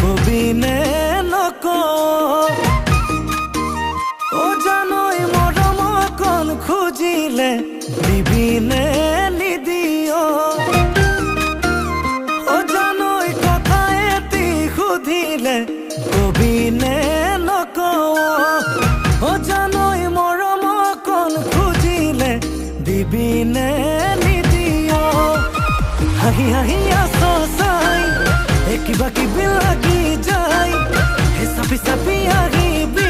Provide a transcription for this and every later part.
কবিনে নকো ও জানোই মৰম কোন খুজিলে দিবিনে নিদিও ও জানোই কথা এটি সুধিলে কবিনে নকো ও জানোই মৰম কোন খুজিলে দিবিনে নিদিও হাহি হাহি আছো চাই কিবা কিবি লাগি যায় চাপি চাপি আহিবি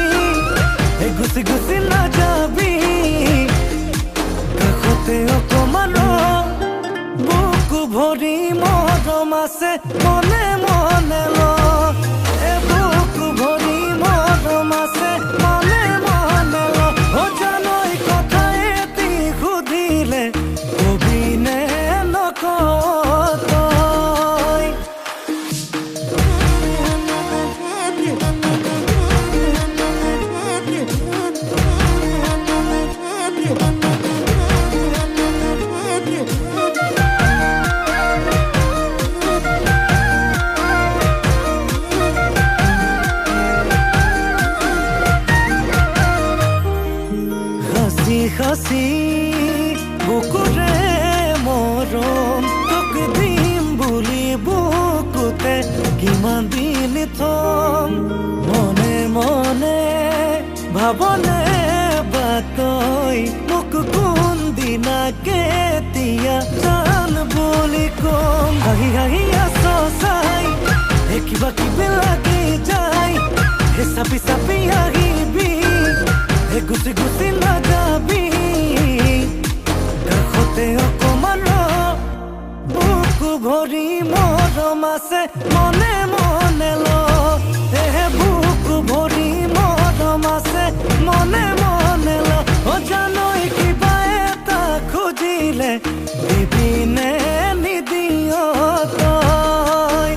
গুচি গুচি নাযাবি কাষতে অকমান বুকু ভৰি মৰম আছে মনে মনে ল বুকু ভৰি মৰম আছে মনে মনে ল ও জানোই কথা এটি সুধিলে কবিনে নকো হাসি বুকুৰে মৰম তোক দিম বুলি বুকুতে কিমান দিন থম মনে মনে ভাবনে বাতই মোক কোন দিনা কেতিয়া জান বুলি কম হাহি হাহি আছো চাই কিবা কিবি লাগি যায় চাপি চাপি আহিবি গুচি গুচি নাযাবি কাষতে অকমান বুকু ভৰি মৰম আছে মনে মনে ল বুকু ভৰি মৰম আছে মনে মনে ল ও জানোই কিবা এটা খুজিলে দিবিনে নিদিও তই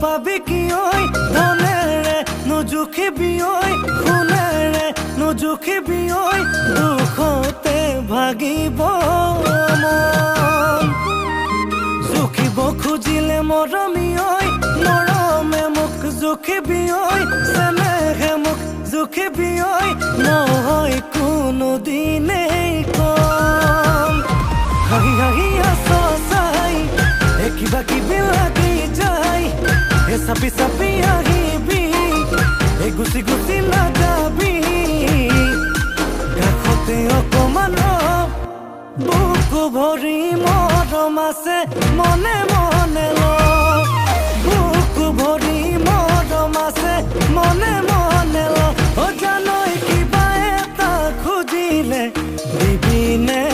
পাবি কি ঐ ধনেৰে নুজুখিবি ঐ সোণেৰে নুজুখিবি ঐ দুখতে ভাগিব মন জুখিব খুজিলে মৰমী ঐ মৰমে মোক জুখিবি ঐ চেনেহে মোক জুখিবি ঐ নহয় কোনো দিনেই কম হাহি হাহি আছো চাই কিবা কিবি লাগি যায় চাপি চাপি আহিবি গুচি গুচি নাযাবি কাষতে অকমান বুকু ভৰি মৰম আছে মনে মনে ল বুকু ভৰি মৰম আছে মনে মনে ল ও জানোই কিবা এটা খুজিলে দিবিনে